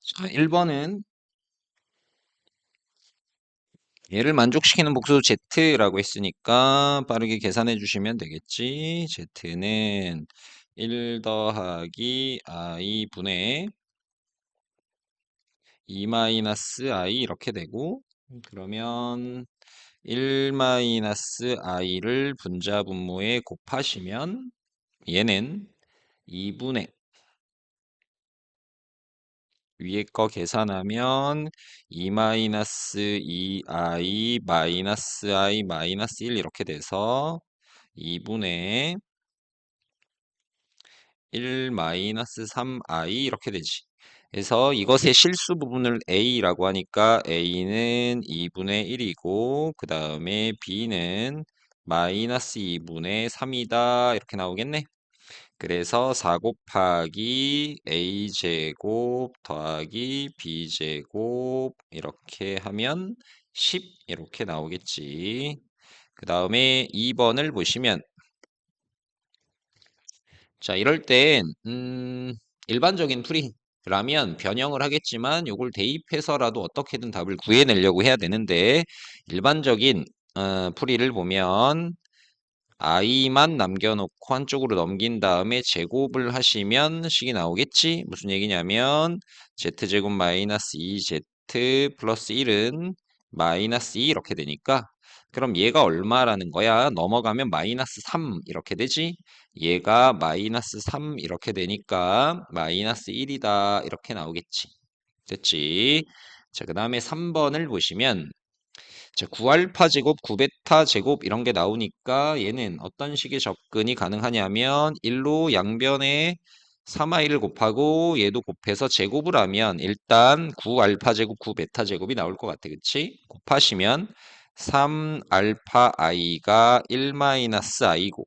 자, 1번은 얘를 만족시키는 복수 z라고 했으니까 빠르게 계산해 주시면 되겠지. z는 1 더하기 i 분의 2 마이너스 i 이렇게 되고, 그러면 1 마이너스 i를 분자 분모에 곱하시면 얘는 2분의 위에 거 계산하면 2 마이너스 2i 마이너스 i 마이너스 1 이렇게 돼서 2분의 1 마이너스 3i 이렇게 되지. 그래서 이것의 실수 부분을 a라고 하니까 a는 2분의 1이고 그 다음에 b는 마이너스 2분의 3이다 이렇게 나오겠네. 그래서 4 곱하기 a제곱 더하기 b제곱 이렇게 하면 10 이렇게 나오겠지. 그 다음에 2번을 보시면 자, 이럴 땐 일반적인 풀이라면 변형을 하겠지만 요걸 대입해서라도 어떻게든 답을 구해내려고 해야 되는데 일반적인 풀이를 보면 i만 남겨놓고 한쪽으로 넘긴 다음에 제곱을 하시면 식이 나오겠지? 무슨 얘기냐면 z제곱 마이너스 2z 플러스 1은 마이너스 2 이렇게 되니까 그럼 얘가 얼마라는 거야? 넘어가면 마이너스 3 이렇게 되지? 얘가 마이너스 3 이렇게 되니까 마이너스 1이다 이렇게 나오겠지. 됐지? 자, 그 다음에 3번을 보시면 자, 9알파 제곱, 9베타 제곱 이런 게 나오니까 얘는 어떤 식의 접근이 가능하냐면 1로 양변에 3i를 곱하고 얘도 곱해서 제곱을 하면 일단 9알파 제곱, 9베타 제곱이 나올 것 같아. 그치? 곱하시면 3알파 i가 1 마이너스 i고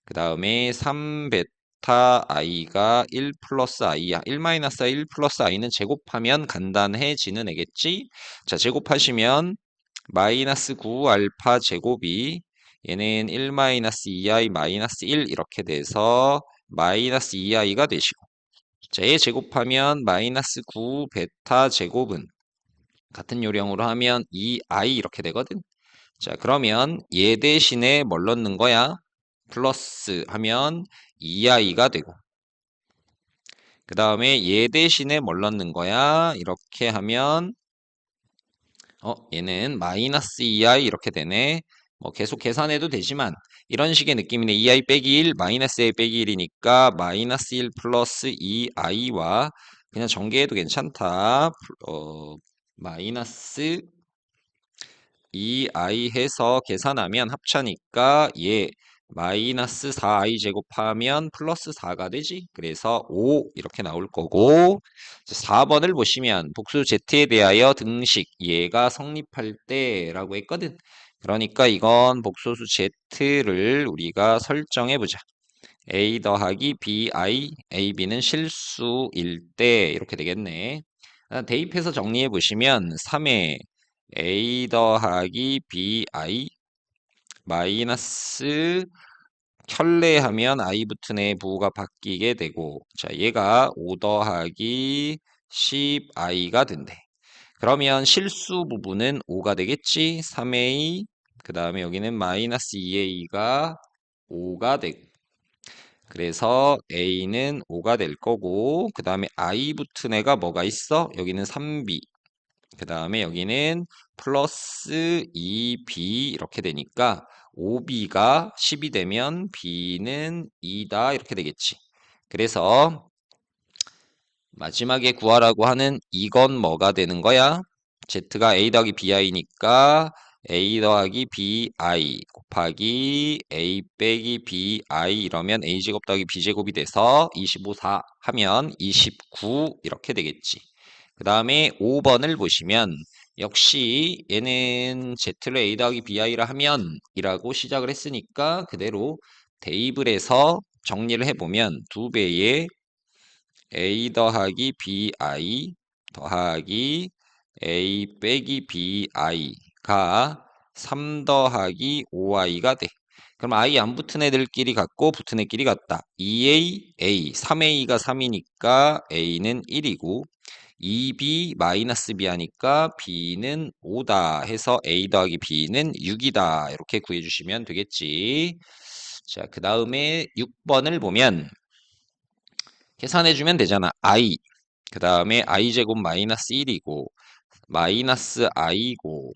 그 다음에 3베타 i가 1 플러스 i야. 1 마이너스 i, 1 플러스 i는 제곱하면 간단해지는 애겠지? 자, 제곱하시면 마이너스 9 알파 제곱이 얘는 1 마이너스 2i 마이너스 1 이렇게 돼서 마이너스 2i가 되시고 자, 얘 제곱하면 마이너스 9 베타 제곱은 같은 요령으로 하면 2i 이렇게 되거든. 자, 그러면 얘 대신에 뭘 넣는 거야? 플러스 하면 2i가 되고 그 다음에 얘 대신에 뭘 넣는 거야? 이렇게 하면 얘는 마이너스 2i 이렇게 되네. 뭐 계속 계산해도 되지만 이런 식의 느낌이네. 2i 빼기 1 마이너스 a 빼기 1이니까 마이너스 1 플러스 2i와 그냥 전개해도 괜찮다. 마이너스 2i 해서 계산하면 합차니까 얘 마이너스 4i 제곱하면 플러스 4가 되지. 그래서 5 이렇게 나올 거고 4번을 보시면 복수 z에 대하여 등식 얘가 성립할 때라고 했거든. 그러니까 이건 복소수 z를 우리가 설정해 보자. a 더하기 bi, ab는 실수일 때 이렇게 되겠네. 대입해서 정리해 보시면 3의 a 더하기 bi 마이너스 켤레하면 i 붙은 애 부호가 바뀌게 되고 자 얘가 5 더하기 10i가 된대. 그러면 실수 부분은 5가 되겠지? 3a 그 다음에 여기는 마이너스 2a가 5가 되고 그래서 a는 5가 될 거고 그 다음에 i 붙은 애가 뭐가 있어? 여기는 3b 그 다음에 여기는 플러스 2b 이렇게 되니까 5b가 10이 되면 b는 2다 이렇게 되겠지. 그래서 마지막에 구하라고 하는 이건 뭐가 되는 거야? z가 a 더하기 bi니까 a 더하기 bi 곱하기 a 빼기 bi 이러면 a제곱 더하기 b제곱이 돼서 25, 4 하면 29 이렇게 되겠지. 그 다음에 5번을 보시면 역시 얘는 z를 a 더하기 bi라 하면 이라고 시작을 했으니까 그대로 대입을 해서 정리를 해보면 2배의 a 더하기 bi 더하기 a 빼기 bi가 3 더하기 5i가 돼. 그럼 i 안 붙은 애들끼리 같고 붙은 애끼리 같다. 2a, a, 3a가 3이니까 a는 1이고 2b 마이너스 b 하니까 b는 5다 해서 a 더하기 b는 6이다. 이렇게 구해주시면 되겠지. 자, 그 다음에 6번을 보면 계산해주면 되잖아. i. 그 다음에 i제곱 마이너스 1이고 마이너스 i고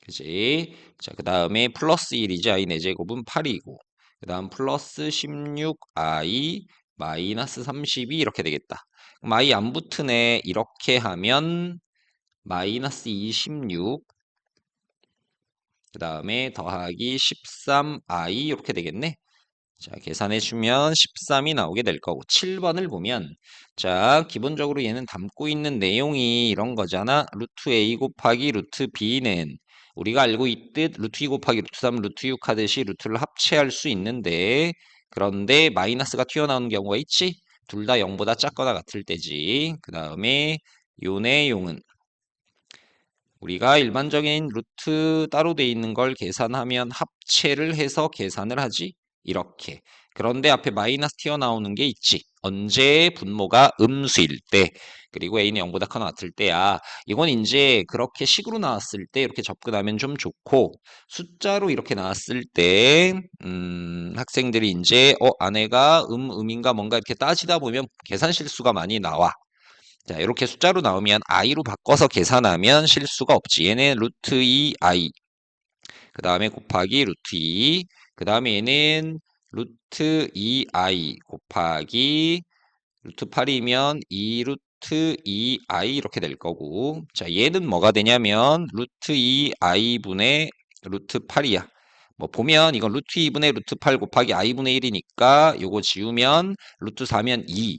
그지? 자, 그 다음에 플러스 1이지 i 4제곱은 8이고 그 다음 플러스 16i 마이너스 32 이렇게 되겠다. 그럼 i 안 붙으네. 이렇게 하면 마이너스 26 그 다음에 더하기 13i 이렇게 되겠네. 자, 계산해주면 13이 나오게 될 거고 7번을 보면 자, 기본적으로 얘는 담고 있는 내용이 이런 거잖아. 루트 a 곱하기 루트 b는 우리가 알고 있듯 루트 2 곱하기 루트 3 루트 6 하듯이 루트를 합체할 수 있는데 그런데 마이너스가 튀어나오는 경우가 있지. 둘 다 0보다 작거나 같을 때지. 그 다음에 요 내용은 우리가 일반적인 루트 따로 돼 있는 걸 계산하면 합체를 해서 계산을 하지. 이렇게. 그런데 앞에 마이너스 튀어나오는 게 있지. 언제 분모가 음수일 때, 그리고 a는 0보다 커나 같을 때야. 이건 이제 그렇게 식으로 나왔을 때 이렇게 접근하면 좀 좋고, 숫자로 이렇게 나왔을 때, 학생들이 이제, 안에가 음인가 뭔가 이렇게 따지다 보면 계산 실수가 많이 나와. 자, 이렇게 숫자로 나오면 i로 바꿔서 계산하면 실수가 없지. 얘는 루트 2i. 그 다음에 곱하기 루트 2. 그 다음에 얘는 루트 2i 곱하기 루트 8이면 2 루트 2i 이렇게 될 거고. 자, 얘는 뭐가 되냐면 루트 2i분의 루트 8이야. 뭐 보면 이건 루트 2분의 루트 8 곱하기 i분의 1이니까 요거 지우면 루트 4면 2.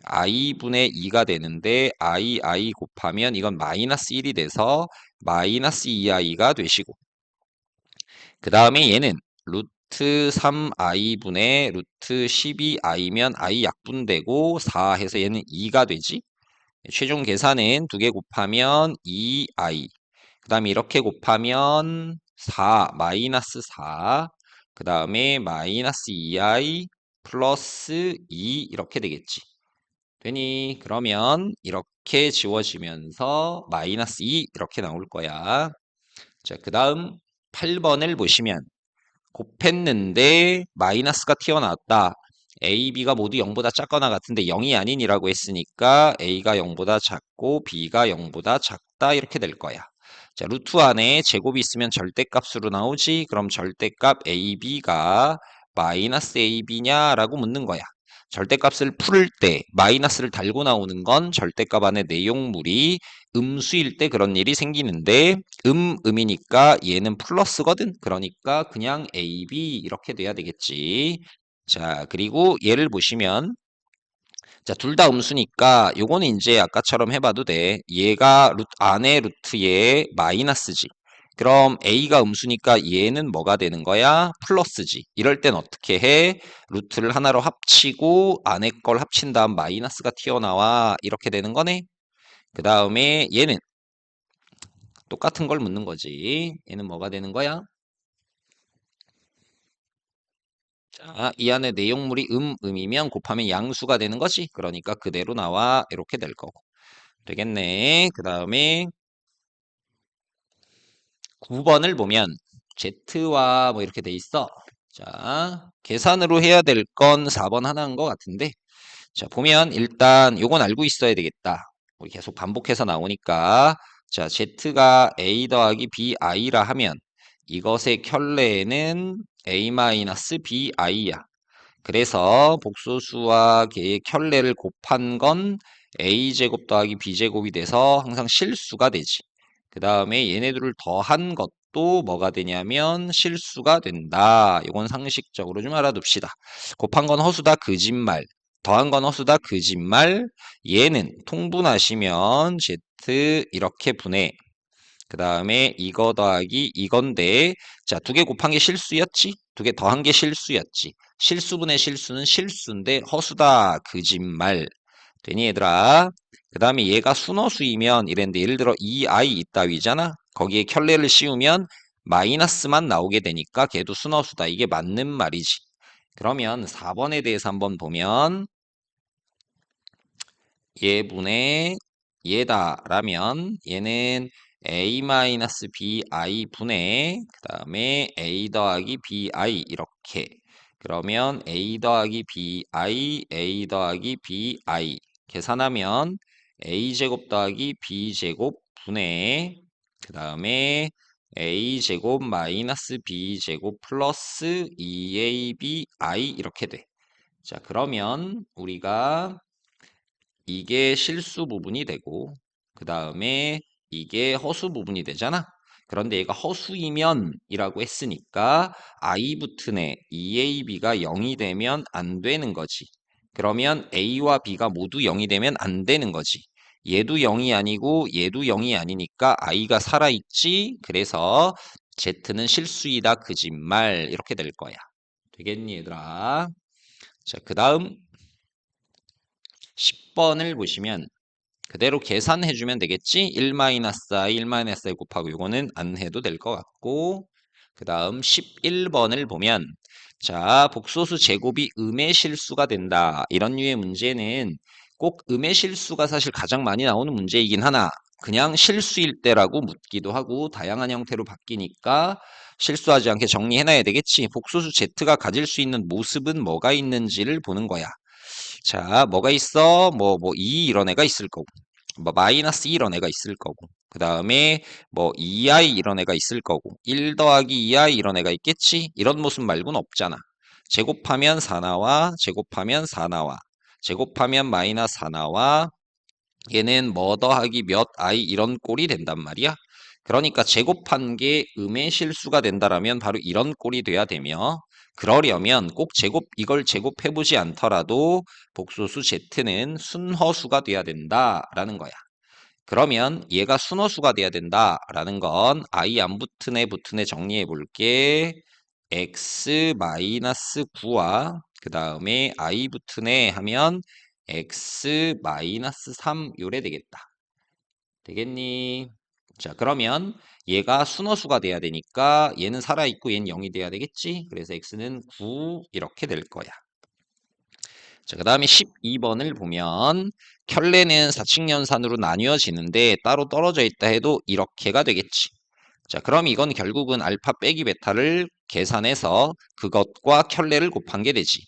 i분의 2가 되는데 i 곱하면 이건 마이너스 1이 돼서 마이너스 2i가 되시고 그 다음에 얘는 루트 3i분의 루트 12i면 i 약분되고 4 해서 얘는 2가 되지. 최종 계산은 2개 곱하면 2i 그 다음에 이렇게 곱하면 4 마이너스 4 그 다음에 마이너스 2i 플러스 2 이렇게 되겠지. 되니 그러면 이렇게 지워지면서 마이너스 2 이렇게 나올 거야. 자, 그 다음 8번을 보시면 곱했는데 마이너스가 튀어나왔다. A, B가 모두 0보다 작거나 같은데 0이 아닌이라고 했으니까 A가 0보다 작고 B가 0보다 작다 이렇게 될 거야. 자, 루트 안에 제곱이 있으면 절대값으로 나오지. 그럼 절대값 AB가 마이너스 AB냐라고 묻는 거야. 절대값을 풀을 때 마이너스를 달고 나오는 건 절대값 안에 내용물이 음수일 때 그런 일이 생기는데 음이니까 얘는 플러스거든. 그러니까 그냥 AB 이렇게 돼야 되겠지. 자, 그리고 얘를 보시면 자, 둘 다 음수니까 요거는 이제 아까처럼 해봐도 돼. 얘가 안에 루트에 마이너스지. 그럼 A가 음수니까 얘는 뭐가 되는 거야? 플러스지. 이럴 땐 어떻게 해? 루트를 하나로 합치고 안에 걸 합친 다음 마이너스가 튀어나와. 이렇게 되는 거네. 그 다음에 얘는 똑같은 걸 묻는 거지. 얘는 뭐가 되는 거야? 자, 이 안에 내용물이 음이면 곱하면 양수가 되는 거지. 그러니까 그대로 나와. 이렇게 될 거고. 되겠네. 그 다음에 9번을 보면 Z와 뭐 이렇게 돼 있어. 자, 계산으로 해야 될 건 4번 하나인 것 같은데. 자, 보면 일단 요건 알고 있어야 되겠다. 우리 계속 반복해서 나오니까. 자, Z가 A 더하기 BI라 하면 이것의 켤레는 A-BI야. 그래서 복소수와 걔의 켤레를 곱한 건 a제곱 더하기 b제곱이 돼서 항상 실수가 되지. 그 다음에 얘네들을 더한 것도 뭐가 되냐면 실수가 된다. 이건 상식적으로 좀 알아둡시다. 곱한 건 허수다 거짓말. 더한 건 허수다 거짓말. 얘는 통분하시면 z 이렇게 분해. 그 다음에 이거 더하기 이건데 자, 2개 곱한 게 실수였지? 2개 더한 게 실수였지. 실수분의 실수는 실수인데 허수다 거짓말 되니 얘들아. 그 다음에 얘가 순허수이면 이랬는데 예를 들어 이 i 있다위잖아. 거기에 켤레를 씌우면 마이너스만 나오게 되니까 걔도 순허수다. 이게 맞는 말이지. 그러면 4번에 대해서 한번 보면 얘분의 얘다라면 얘는 a-bi 분의 그 다음에 a 더하기 bi 이렇게 그러면 a 더하기 bi a 더하기 bi 계산하면 a제곱 더하기 b제곱 분의 그 다음에 a제곱 마이너스 b제곱 플러스 2abi 이렇게 돼. 자, 그러면 우리가 이게 실수 부분이 되고 그 다음에 이게 허수 부분이 되잖아. 그런데 얘가 허수이면 이라고 했으니까 I 붙은에 2AB가 0이 되면 안 되는 거지. 그러면 A와 B가 모두 0이 되면 안 되는 거지. 얘도 0이 아니고 얘도 0이 아니니까 I가 살아있지. 그래서 Z는 실수이다. 거짓말 이렇게 될 거야. 되겠니 얘들아? 자, 그 다음 10번을 보시면 그대로 계산해주면 되겠지? 1-i, 1-i 곱하고 이거는 안 해도 될 것 같고 그 다음 11번을 보면 자, 복소수 제곱이 음의 실수가 된다. 이런 류의 문제는 꼭 음의 실수가 사실 가장 많이 나오는 문제이긴 하나 그냥 실수일 때라고 묻기도 하고 다양한 형태로 바뀌니까 실수하지 않게 정리해놔야 되겠지. 복소수 Z가 가질 수 있는 모습은 뭐가 있는지를 보는 거야. 자, 뭐가 있어? 2 이런 애가 있을 거고, 마이너스 2 이런 애가 있을 거고, 그 다음에 2i 이런 애가 있을 거고, 1 더하기 2i 이런 애가 있겠지? 이런 모습 말고는 없잖아. 제곱하면 4 나와, 제곱하면 4 나와, 제곱하면 마이너스 4 나와, 얘는 뭐 더하기 몇 i 이런 꼴이 된단 말이야. 그러니까 제곱한 게 음의 실수가 된다라면 바로 이런 꼴이 돼야 되며 그러려면 꼭 이걸 제곱해보지 않더라도 복소수 z는 순허수가 돼야 된다라는 거야. 그러면 얘가 순허수가 돼야 된다라는 건 i 안 붙은 애 정리해 볼게. x-9와 그 다음에 i 붙은 애 하면 x-3 요래 되겠다. 되겠니? 자, 그러면 얘가 순허수가 돼야 되니까 얘는 살아있고 얘는 0이 돼야 되겠지? 그래서 x는 9 이렇게 될 거야. 자, 그 다음에 12번을 보면 켤레는 사칙연산으로 나뉘어지는데 따로 떨어져 있다 해도 이렇게가 되겠지. 자, 그럼 이건 결국은 알파 빼기 베타를 계산해서 그것과 켤레를 곱한 게 되지.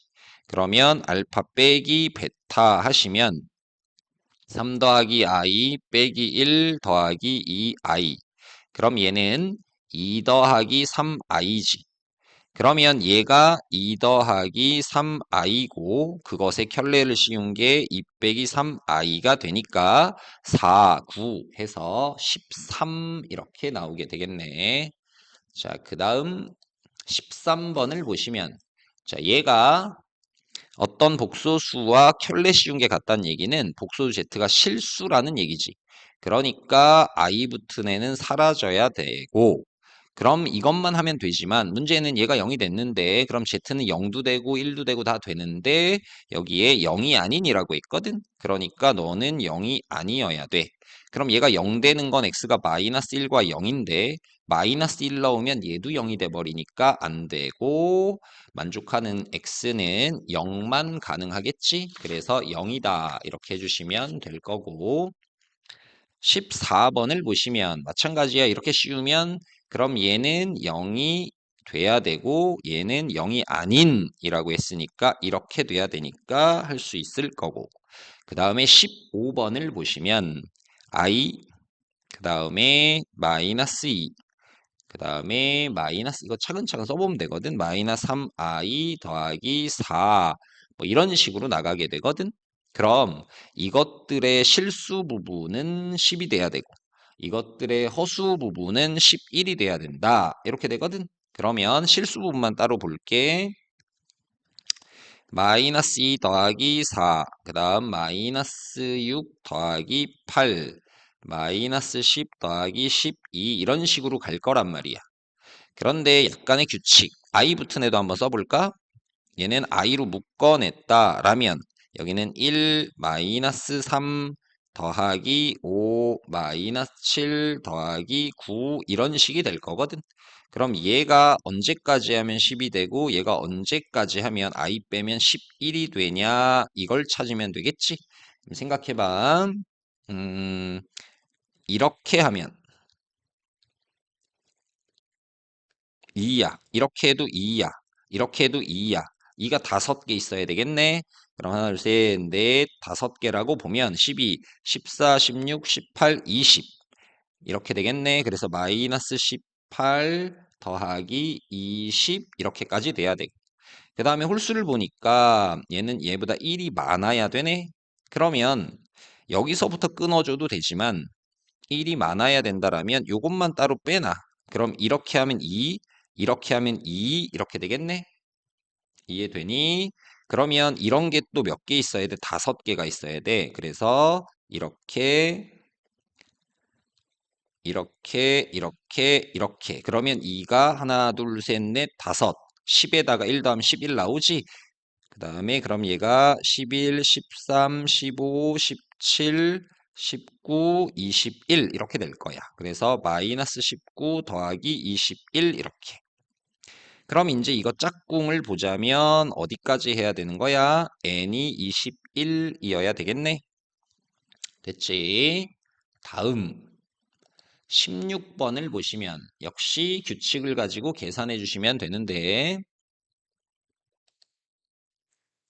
그러면 알파 빼기 베타 하시면 3 더하기 i 빼기 1 더하기 2i. 그럼 얘는 2 더하기 3i지. 그러면 얘가 2 더하기 3i고 그것의 켤레를 씌운 게 2 빼기 3i가 되니까 4, 9 해서 13 이렇게 나오게 되겠네. 자, 그 다음 13번을 보시면 자, 얘가 어떤 복소수와 켤레 씌운 게 같다는 얘기는 복소수 Z가 실수라는 얘기지. 그러니까 I 붙은 애는 사라져야 되고 그럼 이것만 하면 되지만 문제는 얘가 0이 됐는데 그럼 Z는 0도 되고 1도 되고 다 되는데 여기에 0이 아닌이라고 했거든. 그러니까 너는 0이 아니어야 돼. 그럼 얘가 0 되는 건 X가 마이너스 1과 0인데 마이너스 1 넣으면 얘도 0이 돼 버리니까 안 되고 만족하는 x는 0만 가능하겠지? 그래서 0이다 이렇게 해주시면 될 거고 14번을 보시면 마찬가지야. 이렇게 씌우면 그럼 얘는 0이 돼야 되고 얘는 0이 아닌이라고 했으니까 이렇게 돼야 되니까 할 수 있을 거고 그 다음에 15번을 보시면 i 그 다음에 마이너스 2 그 다음에 마이너스 이거 차근차근 써보면 되거든. 마이너스 3i 더하기 4 뭐 이런 식으로 나가게 되거든. 그럼 이것들의 실수 부분은 10이 돼야 되고 이것들의 허수 부분은 11이 돼야 된다. 이렇게 되거든. 그러면 실수 부분만 따로 볼게. 마이너스 2 더하기 4, 그 다음 마이너스 6 더하기 8, 마이너스 10 더하기 12 이런 식으로 갈 거란 말이야. 그런데 약간의 규칙, i 붙은 애도 한번 써볼까? 얘는 i로 묶어냈다라면 여기는 1 마이너스 3 더하기 5 마이너스 7 더하기 9 이런 식이 될 거거든. 그럼 얘가 언제까지 하면 10이 되고 얘가 언제까지 하면 i 빼면 11이 되냐 이걸 찾으면 되겠지. 생각해봐. 음, 이렇게 하면 2야. 이렇게 해도 2야. 이렇게 해도 2야. 2가 5개 있어야 되겠네. 그럼 하나, 둘, 셋, 넷, 5개라고 보면 12, 14, 16, 18, 20 이렇게 되겠네. 그래서 마이너스 18 더하기 20 이렇게까지 돼야 돼. 그 다음에 홀수를 보니까 얘는 얘보다 1이 많아야 되네. 그러면 여기서부터 끊어줘도 되지만 1이 많아야 된다라면 요것만 따로 빼놔. 그럼 이렇게 하면 2, 이렇게 하면 2 이렇게 되겠네. 이해되니? 그러면 이런 게 또 몇 개 있어야 돼? 5개가 있어야 돼. 그래서 이렇게. 그러면 2가 하나, 둘, 셋, 넷, 다섯. 10에다가 1 더하면 11 나오지? 그 다음에 그럼 얘가 11, 13, 15, 17, 19, 21 이렇게 될 거야. 그래서 마이너스 19 더하기 21 이렇게. 그럼 이제 이거 짝꿍을 보자면 어디까지 해야 되는 거야? n이 21이어야 되겠네. 됐지? 다음 16번을 보시면 역시 규칙을 가지고 계산해 주시면 되는데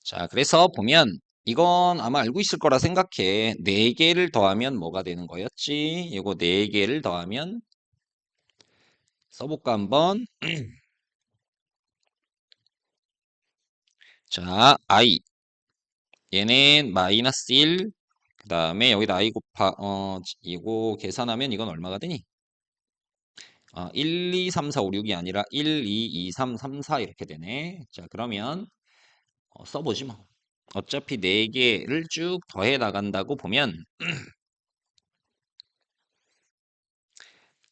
자, 그래서 보면 이건 아마 알고 있을 거라 생각해. 4개를 더하면 뭐가 되는 거였지? 이거 4개를 더하면 써볼까 한번? 자, i 얘는 마이너스 1. 그 다음에 여기다 i 이거 계산하면 이건 얼마가 되니? 1, 2, 3, 4, 5, 6이 아니라 1, 2, 2, 3, 3, 4 이렇게 되네. 자, 그러면 써보지 뭐. 어차피 4개를 쭉 더해 나간다고 보면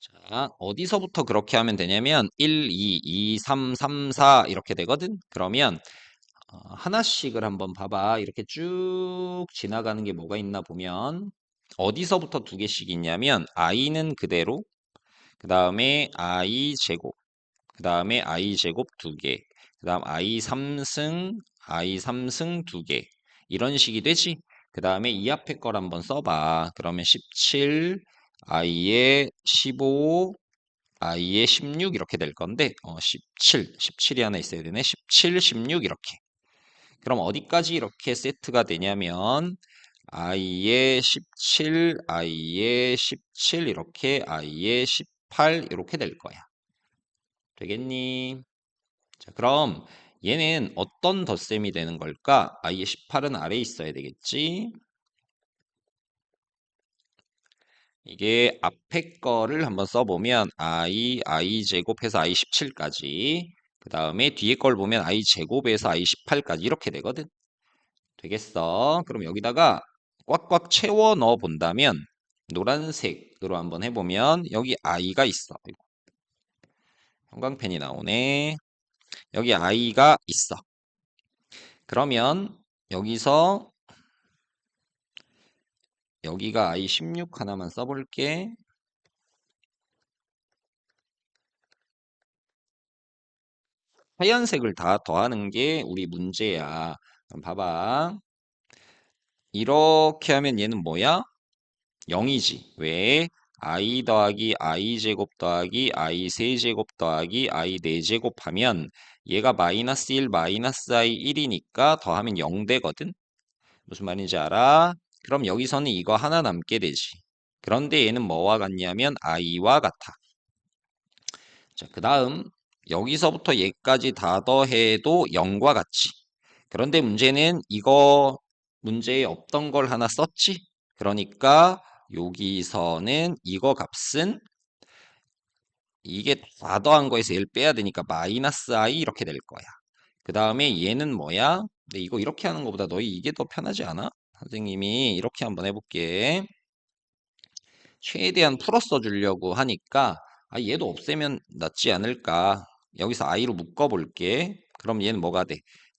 자, 어디서부터 그렇게 하면 되냐면 1, 2, 2, 3, 3, 4 이렇게 되거든. 그러면 하나씩을 한번 봐봐. 이렇게 쭉 지나가는 게 뭐가 있나 보면 어디서부터 2개씩 있냐면 i는 그대로 그 다음에 i 제곱 그 다음에 i 제곱 2개 그 다음 i 3승 2개 이런 식이 되지. 그 다음에 이 앞에 걸 한번 써봐. 그러면 17 i에 15 i에 16 이렇게 될 건데 17이 하나 있어야 되네. 17, 16 이렇게. 그럼 어디까지 이렇게 세트가 되냐면 i에 17, i에 17 이렇게 i에 18 이렇게 될 거야. 되겠니? 자, 그럼 얘는 어떤 덧셈이 되는 걸까? i의 18은 아래에 있어야 되겠지? 이게 앞에 거를 한번 써보면 i 제곱해서 i 17까지 그 다음에 뒤에 걸 보면 i 제곱에서 i 18까지 이렇게 되거든. 되겠어. 그럼 여기다가 꽉꽉 채워 넣어 본다면 노란색으로 한번 해보면 여기 i가 있어. 아이고, 형광펜이 나오네. 여기 i가 있어. 그러면 여기서 여기가 i 16 하나만 써볼게. 하얀색을 다 더하는 게 우리 문제야. 그럼 봐봐. 이렇게 하면 얘는 뭐야? 0이지. 왜? i 더하기 i 제곱 더하기 i 세제곱 더하기 i 네제곱 하면 얘가 마이너스 1 마이너스 i 1이니까 더하면 0 되거든. 무슨 말인지 알아? 그럼 여기서는 이거 하나 남게 되지. 그런데 얘는 뭐와 같냐면 i와 같아. 자, 그 다음 여기서부터 얘까지 다 더해도 0과 같지. 그런데 문제는 이거 문제에 없던 걸 하나 썼지. 그러니까 여기서는 이거 값은 이게 다 더한 거에서 1 빼야 되니까 마이너스 i 이렇게 될 거야. 그 다음에 얘는 뭐야? 근데 이거 이렇게 하는 것보다 너희 이게 더 편하지 않아? 선생님이 이렇게 한번 해볼게. 최대한 풀어 써주려고 하니까 얘도 없애면 낫지 않을까. 여기서 i로 묶어볼게. 그럼 얘는 뭐가 돼?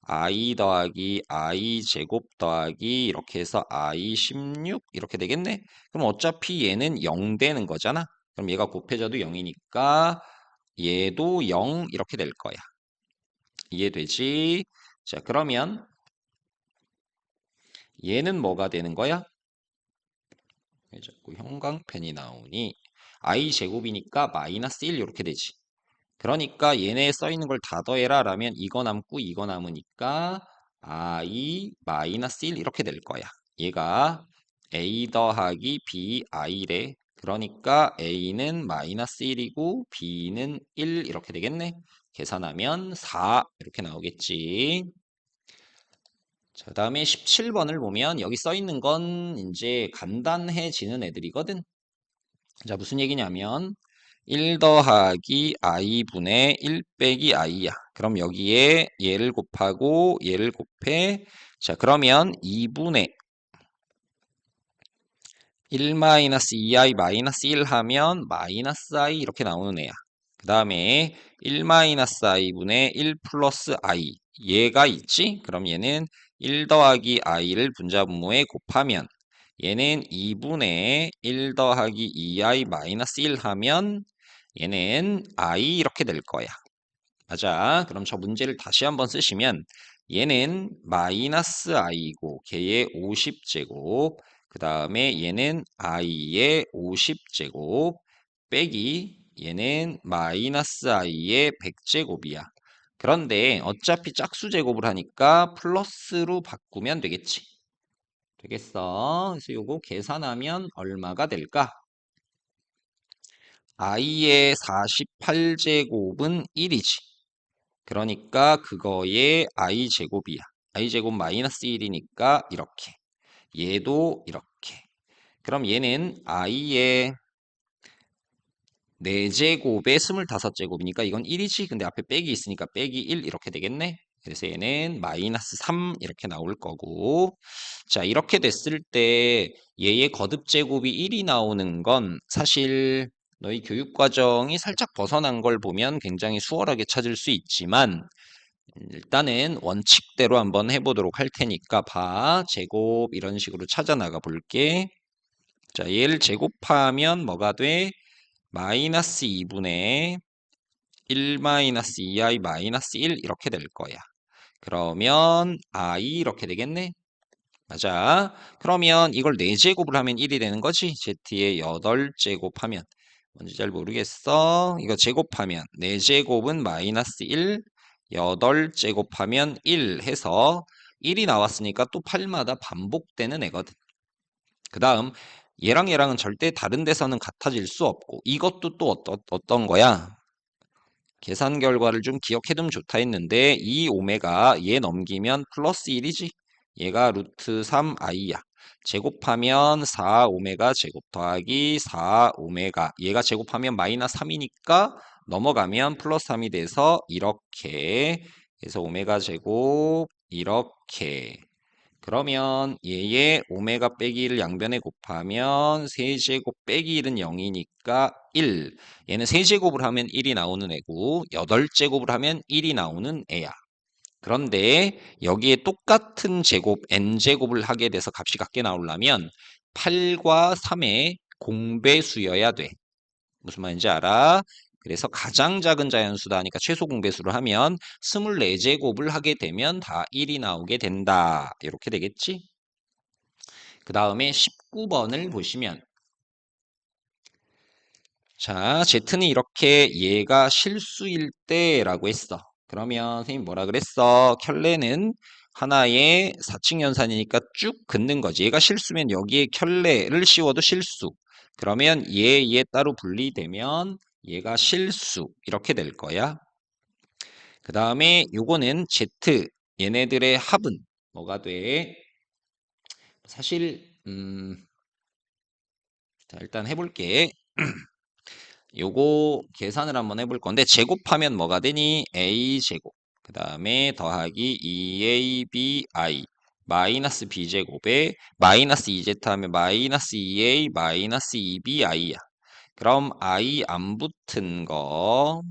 i 더하기 i 제곱 더하기 이렇게 해서 i 16 이렇게 되겠네. 그럼 어차피 얘는 0 되는 거잖아. 그럼 얘가 곱해져도 0이니까 얘도 0 이렇게 될 거야. 이해되지? 자, 그러면 얘는 뭐가 되는 거야? 왜 자꾸 형광펜이 나오니? i 제곱이니까 마이너스 1 이렇게 되지. 그러니까 얘네에 써 있는 걸 다 더해라 라면 이거 남고 이거 남으니까 i 마이너스 1 이렇게 될 거야. 얘가 a 더하기 b i래. 그러니까 a는 마이너스 1이고 b는 1 이렇게 되겠네. 계산하면 4 이렇게 나오겠지. 자, 다음에 17번을 보면 여기 써 있는 건 이제 간단해지는 애들이거든. 자, 무슨 얘기냐면 1 더하기 i분의 1 빼기 i야. 그럼 여기에 얘를 곱하고 얘를 곱해. 자, 그러면 2분의 1 마이너스 2i 마이너스 1 하면 마이너스 i 이렇게 나오는 애야. 그 다음에 1 마이너스 i분의 1 플러스 i 얘가 있지? 그럼 얘는 1 더하기 i를 분자분모에 곱하면 얘는 2분의 1 더하기 2i 마이너스 1 하면 얘는 i 이렇게 될 거야. 맞아. 그럼 저 문제를 다시 한번 쓰시면 얘는 마이너스 i고 걔의 50제곱 그 다음에 얘는 i의 50제곱 빼기 얘는 마이너스 i의 100제곱이야. 그런데 어차피 짝수 제곱을 하니까 플러스로 바꾸면 되겠지. 되겠어. 그래서 요거 계산하면 얼마가 될까? i의 48제곱은 1이지. 그러니까 그거의 i제곱이야. i제곱 마이너스 1이니까 이렇게. 얘도 이렇게. 그럼 얘는 i의 4제곱에 25제곱이니까 이건 1이지. 근데 앞에 빼기 있으니까 빼기 1 이렇게 되겠네. 그래서 얘는 마이너스 3 이렇게 나올 거고. 자, 이렇게 됐을 때 얘의 거듭제곱이 1이 나오는 건 사실 너희 교육과정이 살짝 벗어난 걸 보면 굉장히 수월하게 찾을 수 있지만 일단은 원칙대로 한번 해보도록 할 테니까 봐. 제곱 이런 식으로 찾아 나가 볼게. 자, 얘를 제곱하면 뭐가 돼? 마이너스 2분의 1 마이너스 2i 마이너스 1 이렇게 될 거야. 그러면 i 이렇게 되겠네. 맞아. 그러면 이걸 4제곱을 하면 1이 되는 거지. z의 8제곱 하면 뭔지 잘 모르겠어. 이거 제곱하면 4제곱은 마이너스 1 8제곱하면 1 해서 1이 나왔으니까 또 8마다 반복되는 애거든. 그 다음 얘랑 얘랑은 절대 다른 데서는 같아질 수 없고 이것도 또 어떤 거야? 계산 결과를 좀 기억해두면 좋다 했는데 이 오메가 얘 넘기면 플러스 1이지. 얘가 루트 3i야. 제곱하면 4 오메가 제곱 더하기 4 오메가 얘가 제곱하면 마이너스 3이니까 넘어가면 플러스 3이 돼서 이렇게 그래서 오메가 제곱 이렇게 그러면 얘의 오메가 빼기 1을 양변에 곱하면 세제곱 빼기 1은 0이니까 1. 얘는 세제곱을 하면 1이 나오는 애고 8제곱을 하면 1이 나오는 애야. 그런데 여기에 똑같은 제곱 n제곱을 하게 돼서 값이 같게 나오려면 8과 3의 공배수여야 돼. 무슨 말인지 알아? 그래서 가장 작은 자연수다 하니까 최소 공배수를 하면 24제곱을 하게 되면 다 1이 나오게 된다. 이렇게 되겠지? 그 다음에 19번을 보시면 자, Z는 이렇게 얘가 실수일 때라고 했어. 그러면 선생님 뭐라 그랬어? 켤레는 하나의 4층 연산이니까 쭉 긋는 거지. 얘가 실수면 여기에 켤레를 씌워도 실수. 그러면 얘 따로 분리되면 얘가 실수 이렇게 될 거야. 그 다음에 요거는 Z 얘네들의 합은 뭐가 돼? 사실 자, 일단 해볼게. 요거 계산을 한번 해볼 건데 제곱하면 뭐가 되니? a제곱 그 다음에 더하기 2abi 마이너스 b제곱에 마이너스 2z 하면 마이너스 2a 마이너스 2bi야. 그럼 i 안 붙은 거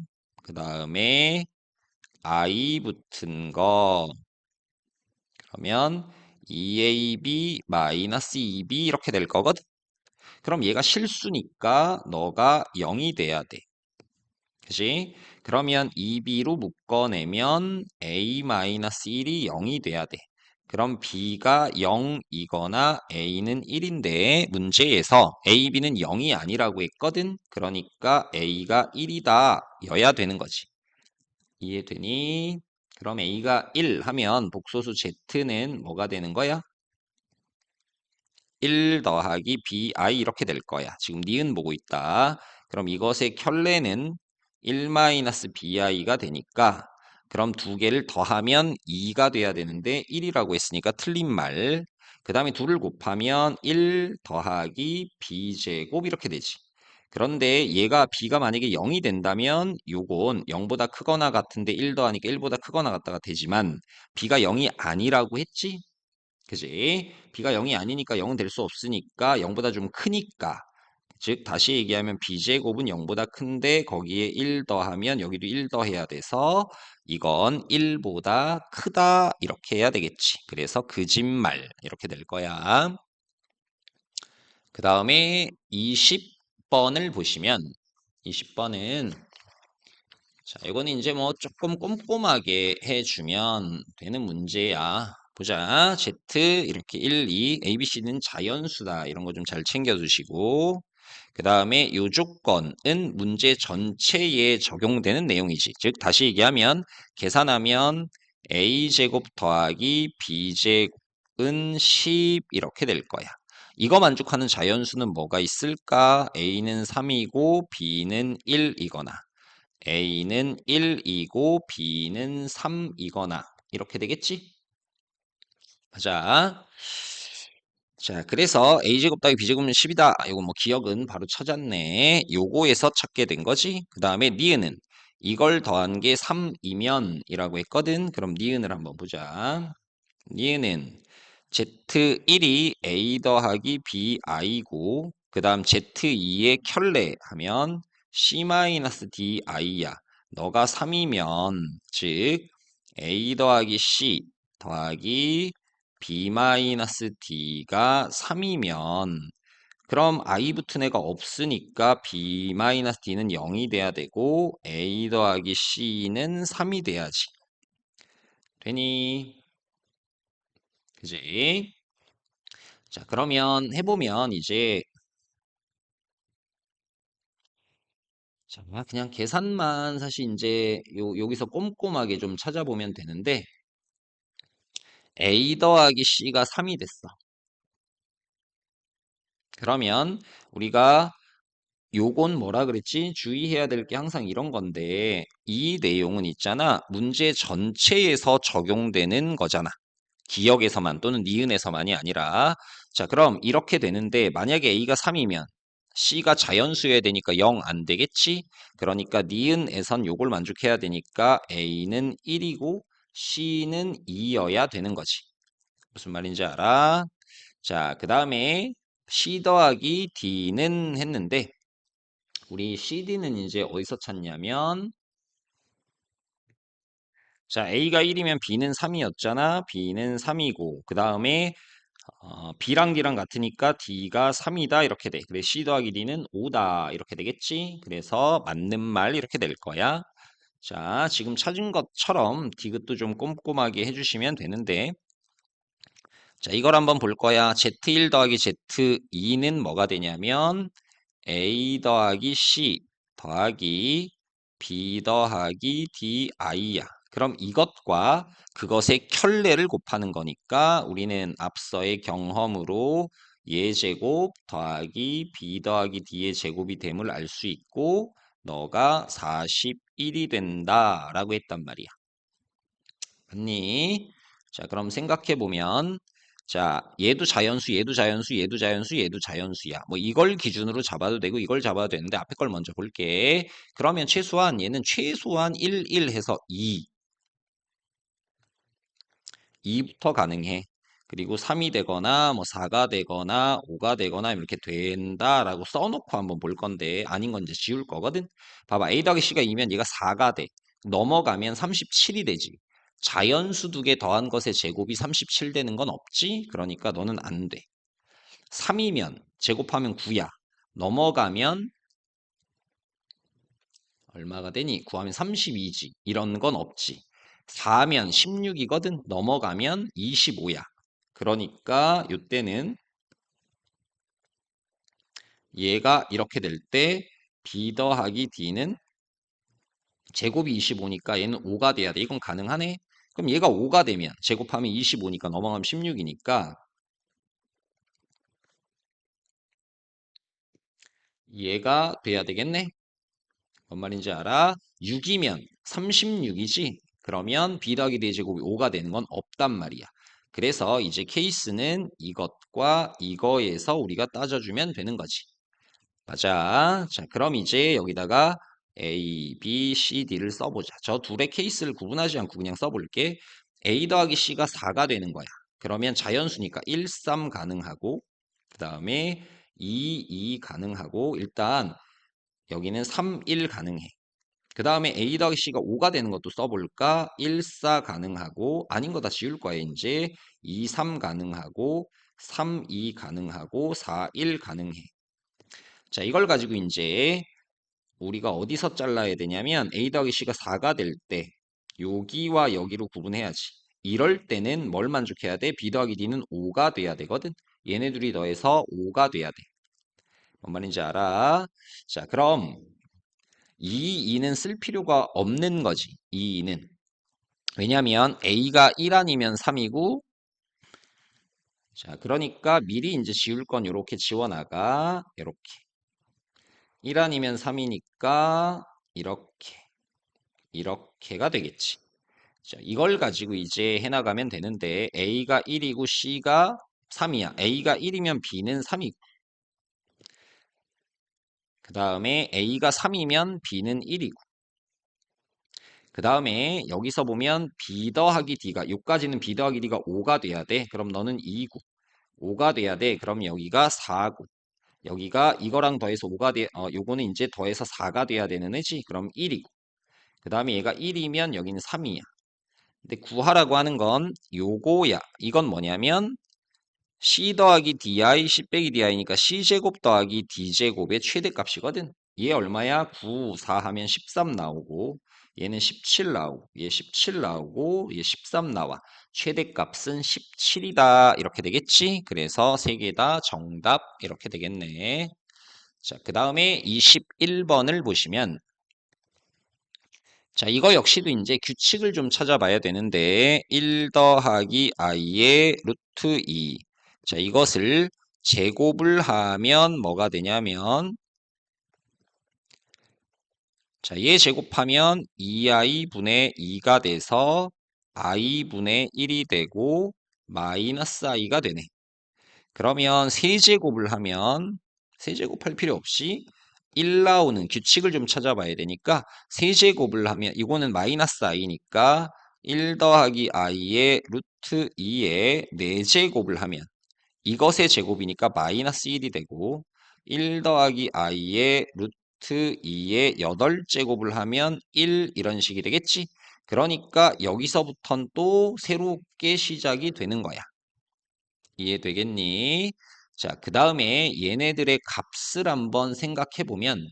그 다음에 i 붙은 거 그러면 2ab 마이너스 2b 이렇게 될 거거든. 그럼 얘가 실수니까 너가 0이 돼야 돼. 그지? 그러면 2b로 묶어내면 a-1이 0이 돼야 돼. 그럼 B가 0이거나 A는 1인데 문제에서 A, B는 0이 아니라고 했거든. 그러니까 A가 1이다 여야 되는 거지. 이해되니? 그럼 A가 1 하면 복소수 Z는 뭐가 되는 거야? 1 더하기 bi 이렇게 될 거야. 지금 니은 보고 있다. 그럼 이것의 켤레는 1-bi가 되니까 그럼 두 개를 더하면 2가 돼야 되는데 1이라고 했으니까 틀린 말. 그 다음에 둘을 곱하면 1 더하기 b제곱 이렇게 되지. 그런데 얘가 b가 만약에 0이 된다면 요건 0보다 크거나 같은데 1 더하니까 1보다 크거나 같다가 되지만 b가 0이 아니라고 했지? 그지? b가 0이 아니니까 0은 될 수 없으니까 0보다 좀 크니까 즉 다시 얘기하면 b제곱은 0보다 큰데 거기에 1 더하면 여기도 1 더해야 돼서 이건 1보다 크다 이렇게 해야 되겠지. 그래서 거짓말 이렇게 될 거야. 그 다음에 20번을 보시면 20번은 자, 이거는 이제 뭐 조금 꼼꼼하게 해주면 되는 문제야. 보자. Z 이렇게 1, 2, A, B, C는 자연수다. 이런 거 좀 잘 챙겨두시고. 그 다음에 요 조건은 문제 전체에 적용되는 내용이지. 즉, 다시 얘기하면 계산하면 A제곱 더하기 B제곱은 10 이렇게 될 거야. 이거 만족하는 자연수는 뭐가 있을까? A는 3이고 B는 1이거나 A는 1이고 B는 3이거나 이렇게 되겠지? 자, 자, 그래서 A제곱 더하기 B제곱은 10이다. 이거 뭐 기억은 바로 찾았네. 요거에서 찾게 된 거지. 그 다음에 니은은 이걸 더한 게 3이면 이라고 했거든. 그럼 니은을 한번 보자. 니은은 Z1이 A 더하기 BI고 그 다음 Z2의 켤레 하면 C-DI야. 너가 3이면 즉 A 더하기 C 더하기 B-D가 3이면 그럼 I 붙은 애가 없으니까 B-D는 0이 돼야 되고 A 더하기 C는 3이 돼야지. 되니? 그지? 자, 그러면 해보면 이제 자, 그냥 계산만 사실 이제 여기서 꼼꼼하게 좀 찾아보면 되는데 A 더하기 C가 3이 됐어. 그러면 우리가 요건 뭐라 그랬지? 주의해야 될 게 항상 이런 건데 이 내용은 있잖아. 문제 전체에서 적용되는 거잖아. 기억에서만 또는 니은에서만이 아니라 자 그럼 이렇게 되는데 만약에 A가 3이면 C가 자연수여야 되니까 0 안 되겠지? 그러니까 니은에선 요걸 만족해야 되니까 A는 1이고 C는 2여야 되는 거지. 무슨 말인지 알아? 자, 그 다음에 C 더하기 D는 했는데 우리 CD는 이제 어디서 찾냐면 자, A가 1이면 B는 3이었잖아. B는 3이고 그 다음에 B랑 D랑 같으니까 D가 3이다 이렇게 돼. 그래 C 더하기 D는 5다 이렇게 되겠지. 그래서 맞는 말 이렇게 될 거야. 자, 지금 찾은 것처럼 디귿도 좀 꼼꼼하게 해주시면 되는데 자, 이걸 한번 볼 거야. Z1 더하기 Z2는 뭐가 되냐면 A 더하기 C 더하기 B 더하기 DI야. 그럼 이것과 그것의 켤레를 곱하는 거니까 우리는 앞서의 경험으로 얘 제곱 더하기 B 더하기 D의 제곱이 됨을 알 수 있고 너가 41이 된다라고 했단 말이야. 맞니? 자, 그럼 생각해 보면 자, 얘도 자연수, 얘도 자연수, 얘도 자연수, 얘도 자연수야. 뭐 이걸 기준으로 잡아도 되고 이걸 잡아도 되는데 앞에 걸 먼저 볼게. 그러면 최소한 얘는 최소한 1, 1 해서 2. 2부터 가능해. 그리고 3이 되거나 뭐 4가 되거나 5가 되거나 이렇게 된다라고 써놓고 한번 볼 건데 아닌 건 이제 지울 거거든. 봐봐. A 더하기 C가 2면 얘가 4가 돼. 넘어가면 37이 되지. 자연수 두 개 더한 것의 제곱이 37 되는 건 없지? 그러니까 너는 안 돼. 3이면 제곱하면 9야. 넘어가면 얼마가 되니? 구하면 32지. 이런 건 없지. 4면 16이거든. 넘어가면 25야. 그러니까 이때는 얘가 이렇게 될 때 B 더하기 D는 제곱이 25니까 얘는 5가 돼야 돼. 이건 가능하네. 그럼 얘가 5가 되면 제곱하면 25니까 넘어가면 16이니까 얘가 돼야 되겠네. 뭔 말인지 알아? 6이면 36이지? 그러면 B 더하기 D 제곱이 5가 되는 건 없단 말이야. 그래서 이제 케이스는 이것과 이거에서 우리가 따져주면 되는 거지. 맞아. 자, 그럼 이제 여기다가 A, B, C, D를 써보자. 저 둘의 케이스를 구분하지 않고 그냥 써볼게. A 더하기 C가 4가 되는 거야. 그러면 자연수니까 1, 3 가능하고 그 다음에 2, 2 가능하고 일단 여기는 3, 1 가능해. 그 다음에 A 더하기 C가 5가 되는 것도 써볼까? 1, 4 가능하고 아닌 거 다 지울 거야 이제 2, 3 가능하고 3, 2 가능하고 4, 1 가능해. 자, 이걸 가지고 이제 우리가 어디서 잘라야 되냐면 A 더하기 C가 4가 될 때 여기와 여기로 구분해야지. 이럴 때는 뭘 만족해야 돼? B 더하기 D는 5가 돼야 되거든. 얘네 둘이 더해서 5가 돼야 돼. 뭔 말인지 알아? 자, 그럼 이 2는 쓸 필요가 없는 거지. 이 2는. 왜냐면 A가 1 아니면 3이고 자, 그러니까 미리 이제 지울 건 이렇게 지워나가. 이렇게. 1 아니면 3이니까 이렇게가 되겠지. 자, 이걸 가지고 이제 해나가면 되는데 A가 1이고 C가 3이야. A가 1이면 B는 3이고 그 다음에 A가 3이면 B는 1이고 그 다음에 여기서 보면 B 더하기 D가 요까지는 B 더하기 D가 5가 돼야 돼. 그럼 너는 2고 5가 돼야 돼. 그럼 여기가 4고 여기가 이거랑 더해서 5가 돼. 요거는 이제 더해서 4가 돼야 되는 애지. 그럼 1이고 그 다음에 얘가 1이면 여기는 3이야. 근데 구하라고 하는 건 요거야. 이건 뭐냐면 C 더하기 DI, C 빼기 DI니까 C제곱 더하기 D제곱의 최대값이거든. 얘 얼마야? 9, 4 하면 13 나오고 얘는 17 나오고 얘 17 나오고 얘 13 나와. 최대값은 17이다. 이렇게 되겠지? 그래서 세 개 다 정답 이렇게 되겠네. 자, 그 다음에 21번을 보시면 자, 이거 역시도 이제 규칙을 좀 찾아봐야 되는데 1 더하기 i의 루트 2. 자, 이것을 제곱을 하면 뭐가 되냐면 자, 얘 제곱하면 2i분의 2가 돼서 i분의 1이 되고 마이너스 i가 되네. 그러면 세제곱을 하면 세제곱할 필요 없이 1 나오는 규칙을 좀 찾아봐야 되니까 세제곱을 하면 이거는 마이너스 i니까 1 더하기 i의 루트 2의 4제곱을 하면 이것의 제곱이니까 마이너스 1이 되고 1 더하기 i의 루트 2의 8제곱을 하면 1 이런 식이 되겠지. 그러니까 여기서부터는 또 새롭게 시작이 되는 거야. 이해되겠니? 자, 그 다음에 얘네들의 값을 한번 생각해 보면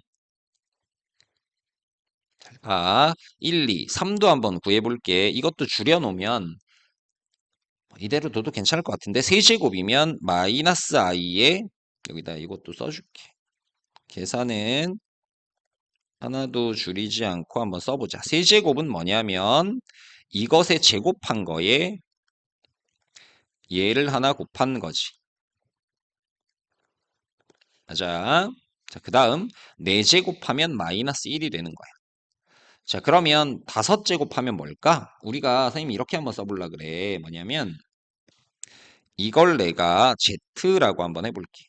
아, 1, 2, 3도 한번 구해 볼게. 이것도 줄여 놓으면 이대로 둬도 괜찮을 것 같은데 세제곱이면 마이너스 i에 여기다 이것도 써줄게. 계산은 하나도 줄이지 않고 한번 써보자. 세제곱은 뭐냐면 이것에 제곱한 거에 얘를 하나 곱한 거지. 맞아. 자, 그 다음 4제곱하면 마이너스 1이 되는 거야. 자, 그러면 5제곱하면 뭘까? 우리가 선생님이 이렇게 한번 써보려 그래. 뭐냐면 이걸 내가 Z라고 한번 해볼게.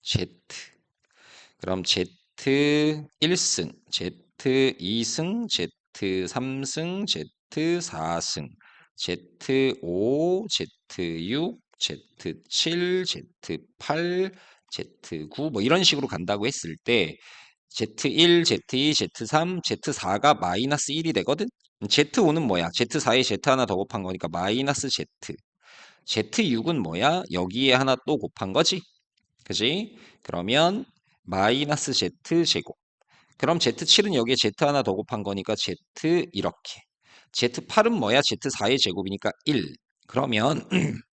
Z. 그럼 Z1승, Z2승, Z3승, Z4승, Z5, Z6, Z7, Z8, Z9 뭐 이런 식으로 간다고 했을 때 Z1, Z2, Z3, Z4가 마이너스 1이 되거든? Z5는 뭐야? Z4에 Z 하나 더 곱한 거니까 마이너스 Z. Z6은 뭐야? 여기에 하나 또 곱한 거지? 그지? 그러면 마이너스 Z 제곱. 그럼 Z7은 여기에 Z 하나 더 곱한 거니까 Z 이렇게. Z8은 뭐야? Z4의 제곱이니까 1. 그러면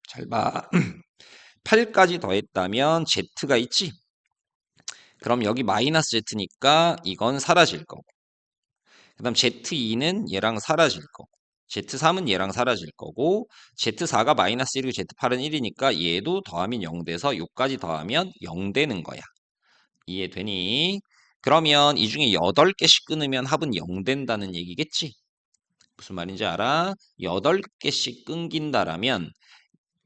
잘 봐. 8까지 더했다면 Z가 있지? 그럼 여기 마이너스 Z니까 이건 사라질 거고. 그 다음 Z2는 얘랑 사라질 거고. Z3은 얘랑 사라질 거고. Z4가 마이너스 1이고 Z8은 1이니까 얘도 더하면 0 돼서 요까지 더하면 0 되는 거야. 이해되니? 그러면 이 중에 8개씩 끊으면 합은 0 된다는 얘기겠지? 무슨 말인지 알아? 8개씩 끊긴다라면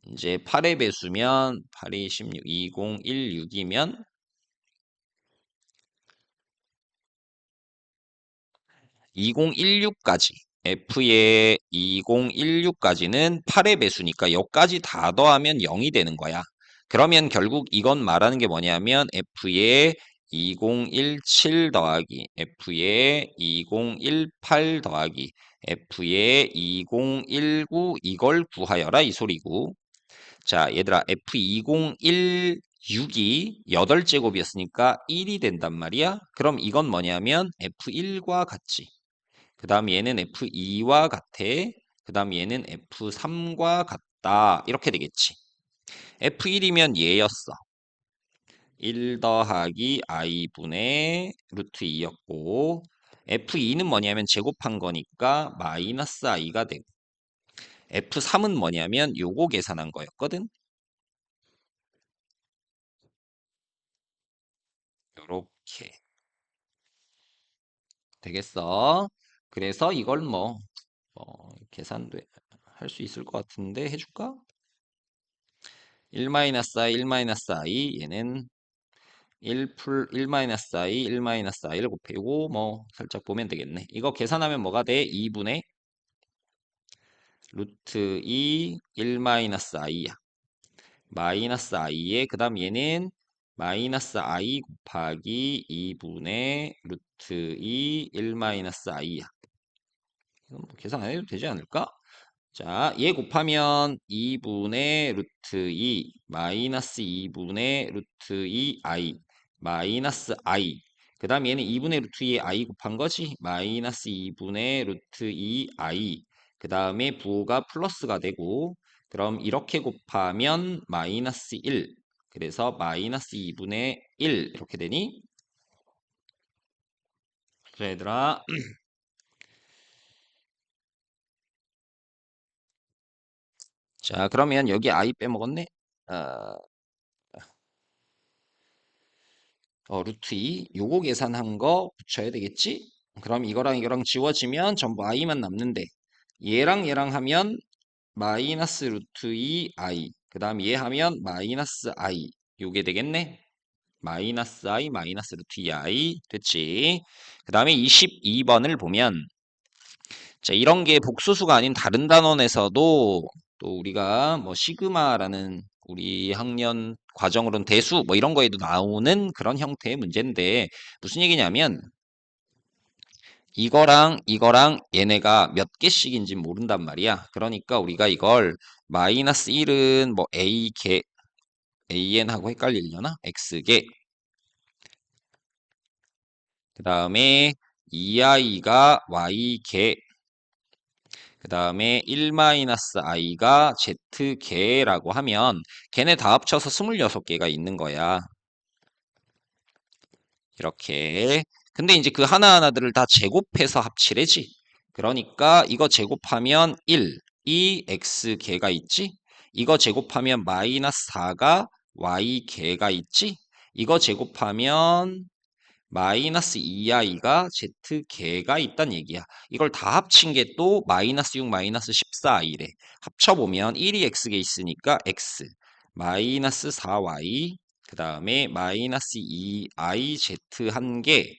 이제 8의 배수면 8이 16, 2016이면 2016까지 F의 2016까지는 8의 배수니까 여기까지 다 더하면 0이 되는 거야. 그러면 결국 이건 말하는 게 뭐냐면 F의 2017 더하기 F의 2018 더하기 F의 2019 이걸 구하여라 이 소리고. 자, 얘들아 F2016이 8제곱이었으니까 1이 된단 말이야. 그럼 이건 뭐냐면 F1과 같지. 그 다음 얘는 F2와 같아. 그 다음 얘는 F3과 같다. 이렇게 되겠지. F1이면 얘였어. 1 더하기 i분의 루트 2였고 F2는 뭐냐면 제곱한 거니까 마이너스 i가 되고 F3은 뭐냐면 요거 계산한 거였거든. 요렇게 되겠어. 그래서 이걸 계산도 할 수 있을 것 같은데 해줄까? 1-i, 1-i 얘는 1-i, 1-i를 곱해고 살짝 보면 되겠네. 이거 계산하면 뭐가 돼? 2분의 루트 2 1-i야. 마이너스 i에 그 다음 얘는 마이너스 i 곱하기 2분의 루트 2 1-i야. 이건 계산 안 해도 되지 않을까? 자, 얘 곱하면 2분의 루트 2 마이너스 2분의 루트 2i 마이너스 i 그 다음 얘는 2분의 루트 2에 i 곱한 거지 마이너스 2분의 루트 2i 그 다음에 부호가 플러스가 되고 그럼 이렇게 곱하면 마이너스 1 그래서 마이너스 2분의 1 이렇게 되니? 자 얘들아 자 그러면 여기 i 빼먹었네 어, 루트 2 요거 계산한 거 붙여야 되겠지? 그럼 이거랑 이거랑 지워지면 전부 i만 남는데 얘랑 얘랑 하면 마이너스 루트 2 i 그 다음 얘 하면 마이너스 i 요게 되겠네? 마이너스 i 마이너스 루트 2 i 됐지? 그 다음에 22번을 보면 자 이런 게 복소수가 아닌 다른 단원에서도 또 우리가 시그마라는 우리 학년 과정으로는 대수 이런 거에도 나오는 그런 형태의 문제인데 무슨 얘기냐면 이거랑 이거랑 얘네가 몇 개씩인지 모른단 말이야. 그러니까 우리가 이걸 마이너스 1은 A개 AN하고 헷갈리려나? X개 그 다음에 2i가 Y개 그 다음에 1-i가 Z개라고 하면 걔네 다 합쳐서 26개가 있는 거야. 이렇게. 근데 이제 그 하나하나들을 다 제곱해서 합치래지. 그러니까 이거 제곱하면 1, 이 X개가 있지? 이거 제곱하면 마이너스 4가 Y개가 있지? 이거 제곱하면 마이너스 2i가 z개가 있단 얘기야. 이걸 다 합친 게 또 마이너스 6 마이너스 14i래. 합쳐보면 1이 x개 있으니까 x 마이너스 4y 그 다음에 마이너스 2i z 한 개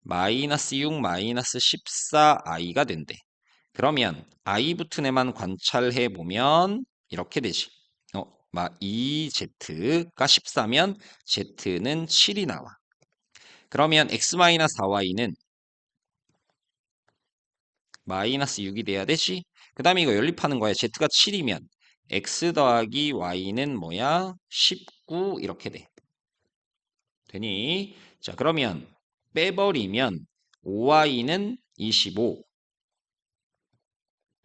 마이너스 6 마이너스 14i가 된대. 그러면 i 붙은 애만 관찰해 보면 이렇게 되지. 2z가 14면 z는 7이 나와. 그러면 x-4y는 마이너스 6이 돼야 되지? 그 다음에 이거 연립하는 거야. z가 7이면 x 더하기 y는 뭐야? 19 이렇게 돼. 되니? 자 그러면 빼버리면 5y는 25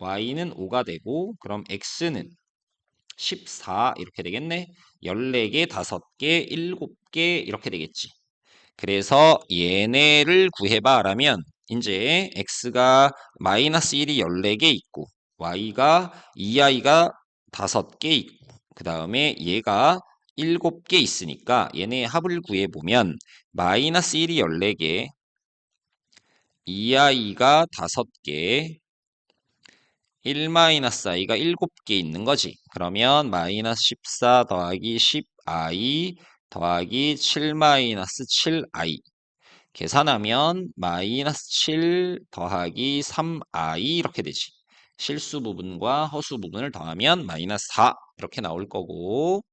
y는 5가 되고 그럼 x는 14 이렇게 되겠네. 14개, 5개, 7개 이렇게 되겠지. 그래서 얘네를 구해봐 라면 이제 x가 마이너스 1이 14개 있고 y가 2i가 5개 있고 그 다음에 얘가 7개 있으니까 얘네 합을 구해보면 마이너스 1이 14개 2i가 5개 1-i가 7개 있는 거지. 그러면 마이너스 14 더하기 10i 더하기 7-7i 계산하면 마이너스 7 더하기 3i 이렇게 되지. 실수 부분과 허수 부분을 더하면 마이너스 4 이렇게 나올 거고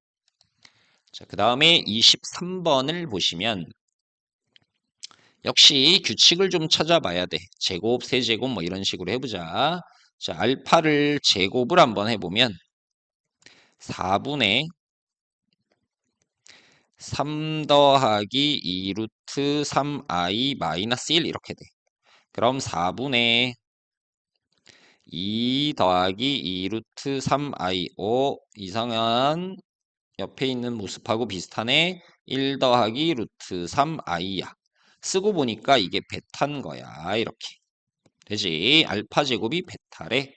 자, 그 다음에 23번을 보시면 역시 규칙을 좀 찾아봐야 돼. 제곱, 세제곱 뭐 이런 식으로 해보자. 자, 알파를 제곱을 한번 해보면 4분의 3 더하기 2 루트 3i 마이너스 1 이렇게 돼. 그럼 4분의 2 더하기 2 루트 3i 이상한 옆에 있는 모습하고 비슷하네. 1 더하기 루트 3i야. 쓰고 보니까 이게 베타인 거야. 이렇게. 되지. 알파 제곱이 베타래.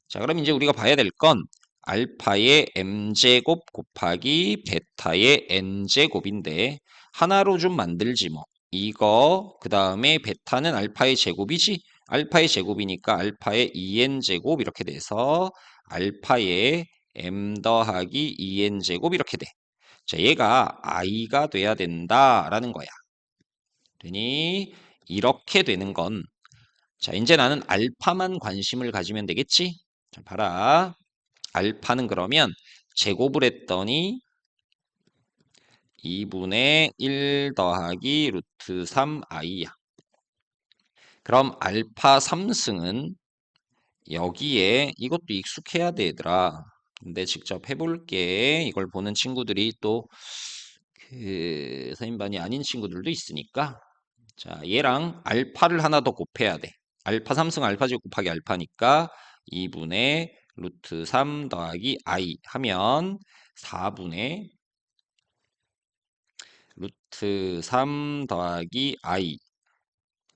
자, 그럼 이제 우리가 봐야 될 건 알파의 m제곱 곱하기 베타의 n제곱인데 하나로 좀 만들지 뭐. 이거 그 다음에 베타는 알파의 제곱이지. 알파의 제곱이니까 알파의 2n제곱 이렇게 돼서 알파의 m 더하기 2n제곱 이렇게 돼. 자, 얘가 i가 돼야 된다라는 거야. 되니 이렇게 되는 건 자, 이제 나는 알파만 관심을 가지면 되겠지? 자, 봐라. 알파는 그러면 제곱을 했더니 2분의 1 더하기 루트 3i야. 그럼 알파 3승은 여기에 이것도 익숙해야 돼, 얘들아. 근데 직접 해볼게. 이걸 보는 친구들이 또 선임반이 아닌 친구들도 있으니까. 자, 얘랑 알파를 하나 더 곱해야 돼. 알파 3승 알파 제곱 곱하기 알파니까 2분의 루트 3 더하기 i 하면 4분의 루트 3 더하기 i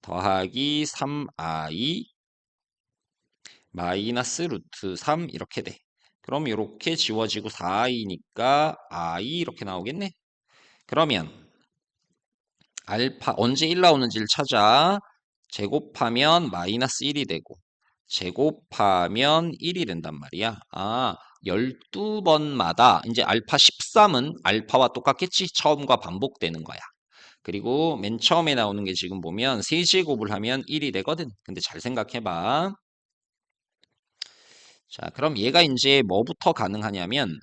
더하기 3i 마이너스 루트 3 이렇게 돼. 그럼 이렇게 지워지고 4i니까 i 이렇게 나오겠네. 그러면 알파 언제 1 나오는지를 찾아. 제곱하면 마이너스 1이 되고 제곱하면 1이 된단 말이야. 아, 12번마다 이제 알파 13은 알파와 똑같겠지? 처음과 반복되는 거야. 그리고 맨 처음에 나오는 게 지금 보면 세제곱을 하면 1이 되거든. 근데 잘 생각해봐. 자, 그럼 얘가 이제 뭐부터 가능하냐면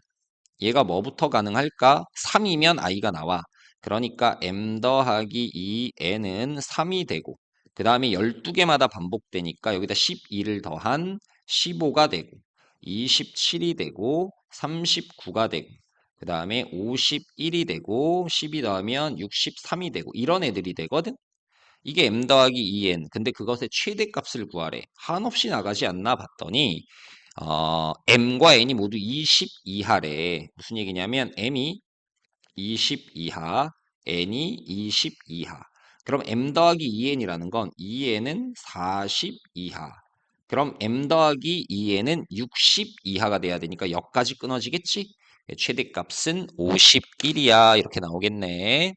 얘가 뭐부터 가능할까? 3이면 i가 나와. 그러니까 m 더하기 2n은 3이 되고 그 다음에 12개마다 반복되니까 여기다 12를 더한 15가 되고 27이 되고 39가 되고 그 다음에 51이 되고 12 더하면 63이 되고 이런 애들이 되거든. 이게 m 더하기 2n. 근데 그것의 최대값을 구하래. 한없이 나가지 않나 봤더니 m과 n이 모두 20 이하래. 무슨 얘기냐면 m이 20 이하, n이 20 이하. 그럼 m 더하기 2n이라는 건 2n은 40 이하. 그럼 m 더하기 2n은 60 이하가 돼야 되니까 여기까지 끊어지겠지? 최대값은 51이야. 이렇게 나오겠네.